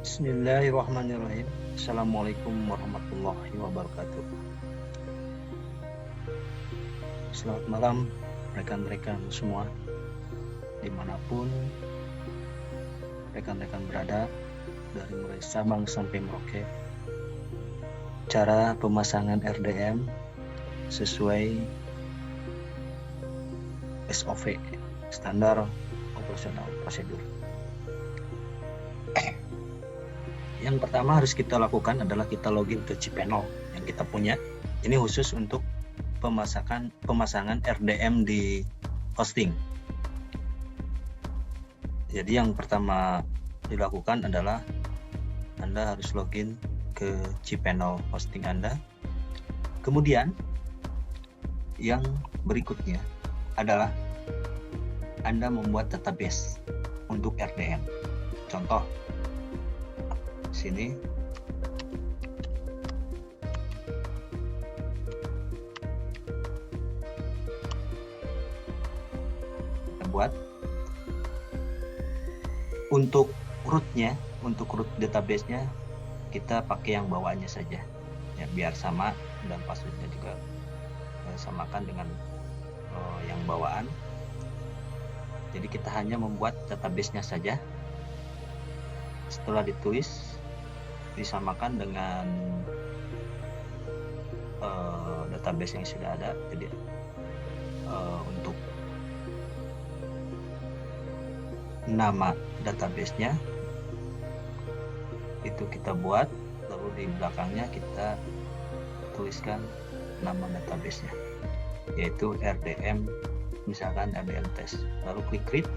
Bismillahirrahmanirrahim. Assalamualaikum warahmatullahi wabarakatuh. Selamat malam rekan-rekan semua, dimanapun rekan-rekan berada, dari mulai Sabang sampai Merauke. Cara pemasangan RDM sesuai SOP, standar operasional prosedur. Yang pertama harus kita lakukan adalah kita login ke cPanel yang kita punya. Ini khusus untuk pemasangan RDM di hosting. Jadi yang pertama dilakukan adalah Anda harus login ke cPanel hosting Anda. Kemudian yang berikutnya adalah Anda membuat database untuk RDM. Contoh sini kita buat untuk rootnya, untuk root database-nya kita pakai yang bawaannya saja ya, biar sama, dan passwordnya juga samakan dengan yang bawaan. Jadi kita hanya membuat database-nya saja. Setelah ditulis disamakan dengan database yang sudah ada. Jadi untuk nama database-nya itu kita buat, lalu di belakangnya kita tuliskan nama database-nya, yaitu RDM, misalkan RDM test. Lalu klik create,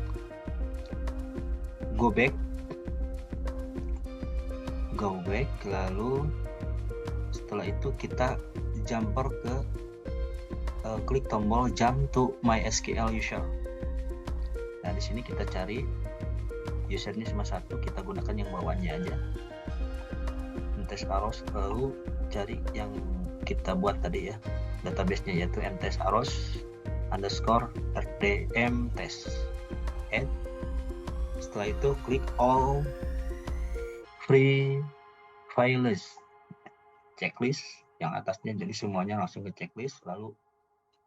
go back, lalu setelah itu kita jumper ke klik tombol jump to MySQL user. Nah di sini kita cari usernya cuma satu, kita gunakan yang bawahnya aja, mtest arrows, lalu cari yang kita buat tadi ya, database-nya, yaitu mtest arrows underscore rdm test. Add. Setelah itu klik all free files checklist yang atasnya, jadi semuanya langsung ke checklist, lalu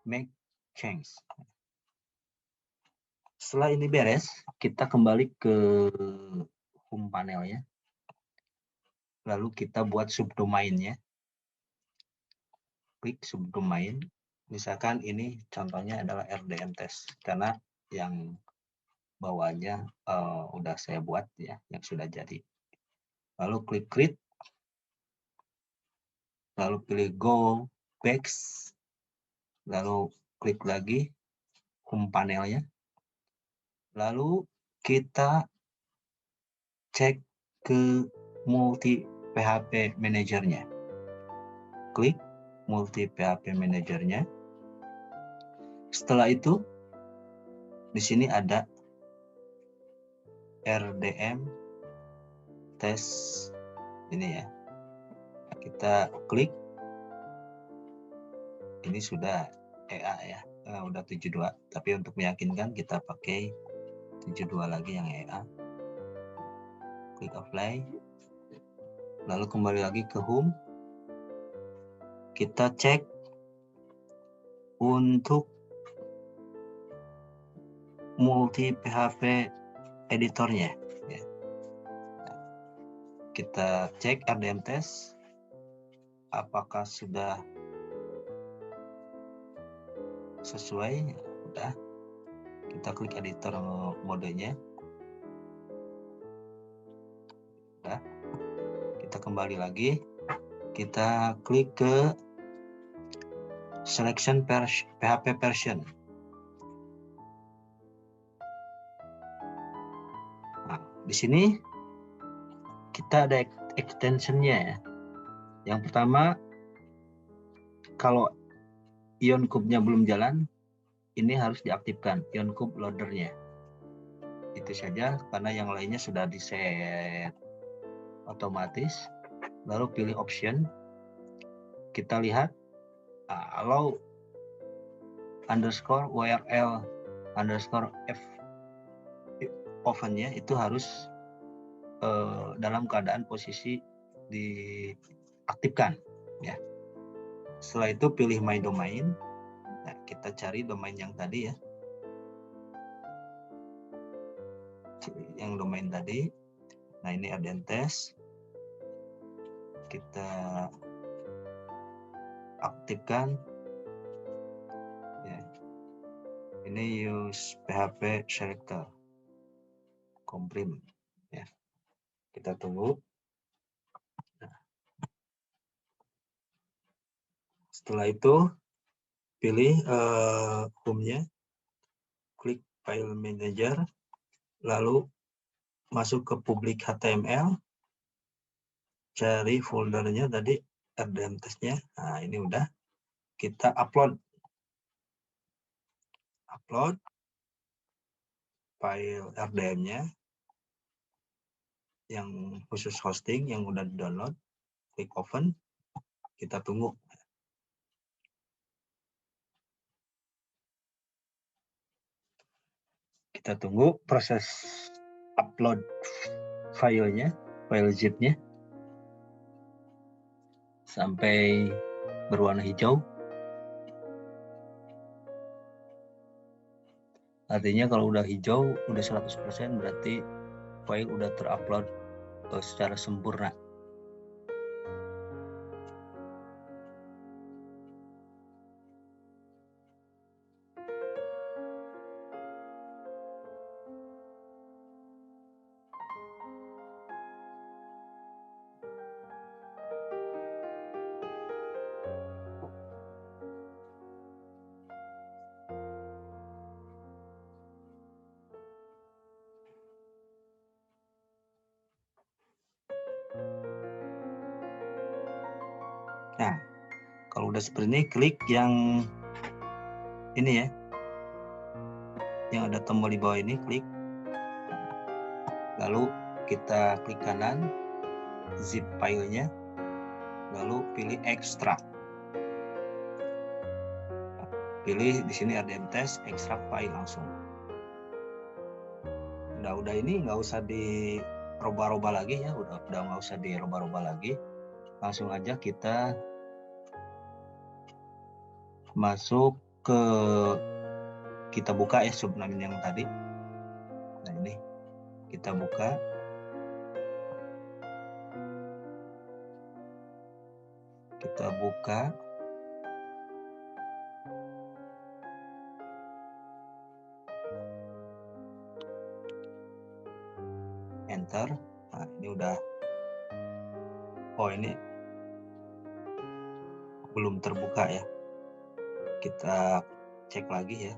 make change. Setelah ini beres, kita kembali ke home panelnya, lalu kita buat subdomainnya. Klik subdomain, misalkan ini contohnya adalah RDM test, karena yang bawahnya udah saya buat ya, yang sudah jadi. Lalu klik create, lalu pilih go back, lalu klik lagi home panelnya, lalu kita cek ke multi PHP manajernya. Klik multi PHP manajernya. Setelah itu di sini ada RDM test ini ya. Kita klik, ini sudah EA ya, udah 72, tapi untuk meyakinkan kita pakai 72 lagi yang EA. Klik apply, lalu kembali lagi ke home, kita cek untuk multi PHP editornya ya. Kita cek RDM test apakah sudah sesuai. Udah, kita klik editor modenya. Udah, kita kembali lagi, kita klik ke selection PHP version. Nah, di sini kita ada extensionnya ya. Yang pertama, kalau ion kube-nya belum jalan, ini harus diaktifkan ion kube loader-nya. Itu saja, karena yang lainnya sudah di-set otomatis. Lalu pilih option, kita lihat allow underscore URL underscore f ovennya itu harus dalam keadaan posisi diaktifkan ya. Setelah itu pilih my domain. Nah, kita cari domain yang tadi ya, yang domain tadi. Nah, ini Ardentes, kita aktifkan ya. Ini use PHP selector comprim ya, kita tunggu. Nah, setelah itu pilih home-nya, klik file manager, lalu masuk ke public HTML, cari foldernya tadi Ardentesnya. Nah, ini udah, kita upload file RDM-nya yang khusus hosting yang udah di-download, klik open, kita tunggu. Kita tunggu proses upload filenya, file zip-nya sampai berwarna hijau. Artinya kalau udah hijau, udah 100%, berarti file udah terupload secara sempurna. Nah, kalau udah seperti ini, klik yang ini ya, yang ada tombol di bawah ini, klik. Lalu kita klik kanan, zip filenya, lalu pilih extract. Pilih di sini Ardentes, extract file langsung. Udah ini nggak usah dirubah-rubah lagi ya, udah nggak usah dirubah-rubah lagi. Langsung aja kita masuk ke, kita buka ya subdomain yang tadi. Nah, ini kita buka, enter. Nah, ini udah, oh ini belum terbuka ya, kita cek lagi ya,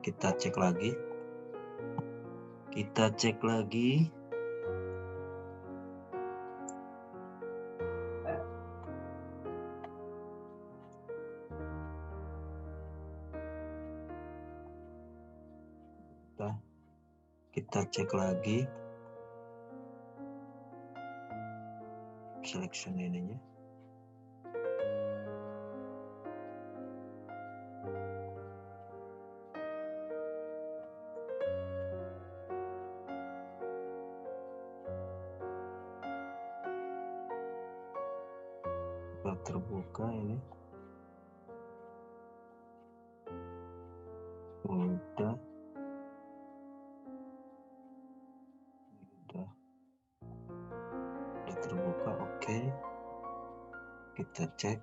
kita cek lagi. Kita cek lagi selection ininya. Sudah terbuka ini. Udah terbuka. Oke. Kita cek.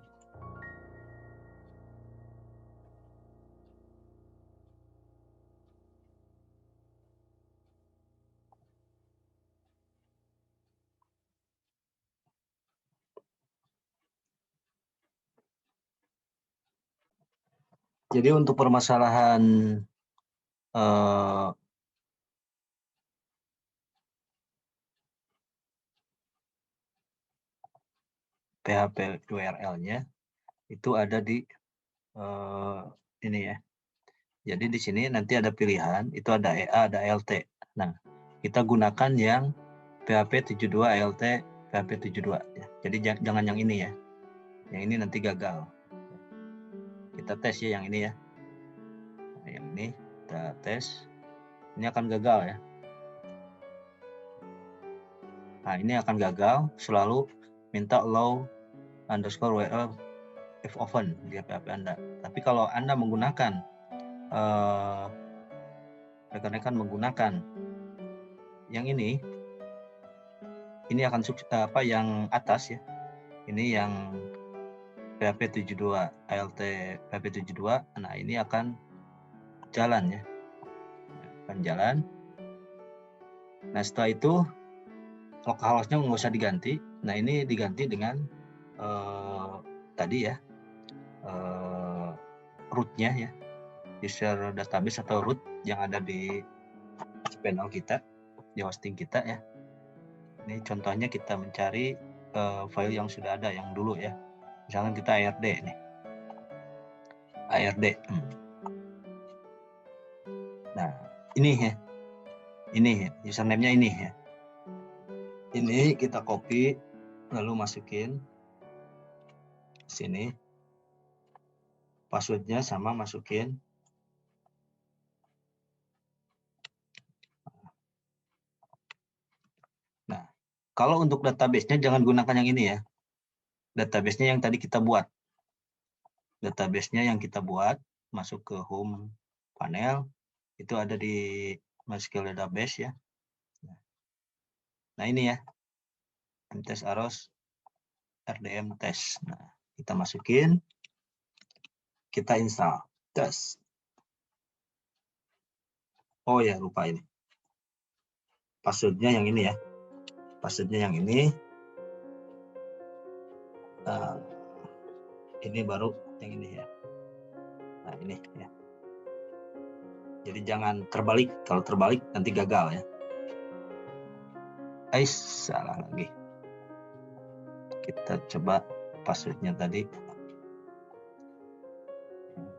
Jadi untuk permasalahan PHP URL-nya itu ada di ini ya. Jadi di sini nanti ada pilihan, itu ada EA, ada LT. Nah, kita gunakan yang PHP 72 LT PHP 72 ya. Jadi jangan yang ini ya. Yang ini nanti gagal. Kita tes ya yang ini ya. Nah, yang ini kita tes. Ini akan gagal ya. Nah, ini akan gagal, selalu minta allow _WL if open di PHP Anda. Tapi kalau Anda menggunakan rekan-rekan menggunakan yang ini akan yang atas ya. Ini yang PHP 72 ALT PHP 72. Nah, ini akan jalan ya. Akan jalan. Nah, setelah itu localhost-nya nggak usah diganti. Nah, ini diganti dengan tadi ya, root-nya ya, user database atau root yang ada di panel kita, di hosting kita ya. Ini contohnya kita mencari file yang sudah ada yang dulu ya. Misalkan kita ARD nih. ARD. Nah, ini ya. Ini username-nya ini ya. Ini kita copy lalu masukin sini. Password-nya sama masukin. Nah, kalau untuk database-nya jangan gunakan yang ini ya. Database-nya yang tadi kita buat. Database-nya yang kita buat, masuk ke home panel, itu ada di MySQL database ya. Nah, ini ya. mtest arrows rdm test. Nah, kita masukin, kita install. Tes. Oh ya, lupa ini. Password-nya yang ini ya. Password-nya yang ini. Ini baru yang ini ya. Nah, ini ya. Jadi jangan terbalik. Kalau terbalik nanti gagal ya. Salah lagi. Kita coba password-nya tadi.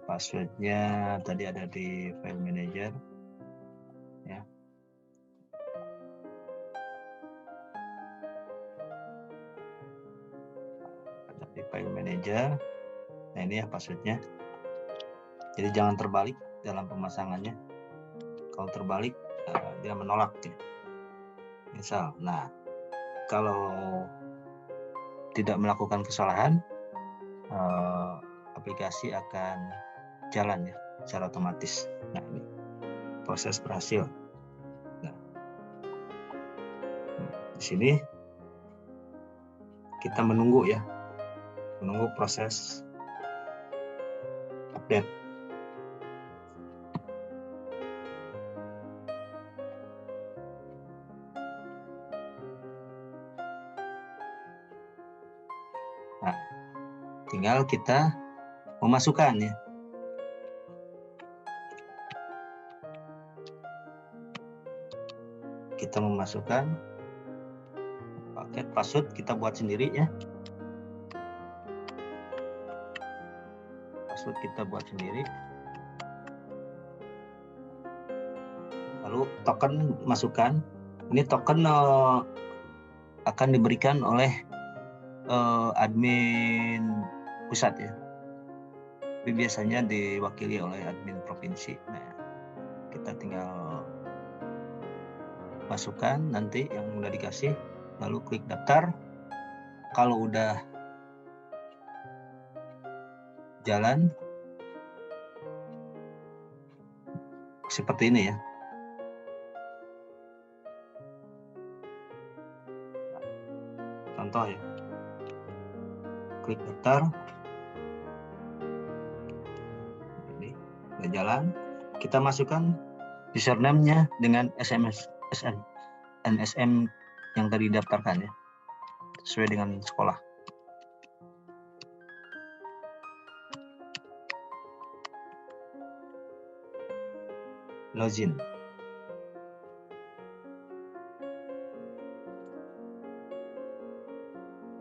Password-nya tadi ada di file manager ya. Ada di file manager. Nah, ini ya password-nya. Jadi jangan terbalik dalam pemasangannya. Kalau terbalik dia menolak ya. Misal, nah kalau tidak melakukan kesalahan, aplikasi akan jalan ya secara otomatis. Nah, ini proses berhasil. Nah, di sini kita menunggu ya, menunggu proses update. Nah, tinggal kita memasukkan ya. Kita memasukkan paket password kita buat sendiri ya. Password kita buat sendiri. Lalu token masukkan. Ini token akan diberikan oleh admin pusat ya. Tapi biasanya diwakili oleh admin provinsi. Nah, kita tinggal masukkan nanti yang udah dikasih, lalu klik daftar. Kalau udah jalan seperti ini ya. Contoh ya. Klik daftar. Ini udah jalan. Kita masukkan username-nya dengan NSM yang tadi didaftarkan ya. Sesuai dengan sekolah. Login.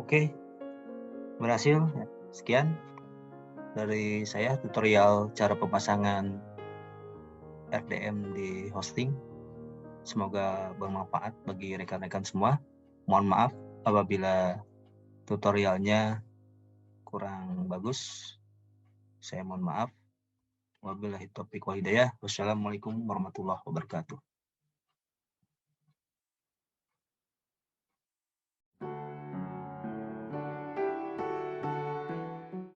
Oke. berhasil. Sekian dari saya tutorial cara pemasangan RDM di hosting. Semoga bermanfaat bagi rekan-rekan semua. Mohon maaf apabila tutorialnya kurang bagus. Saya mohon maaf. Wabillahi taufiq wal hidayah. Wassalamualaikum warahmatullahi wabarakatuh.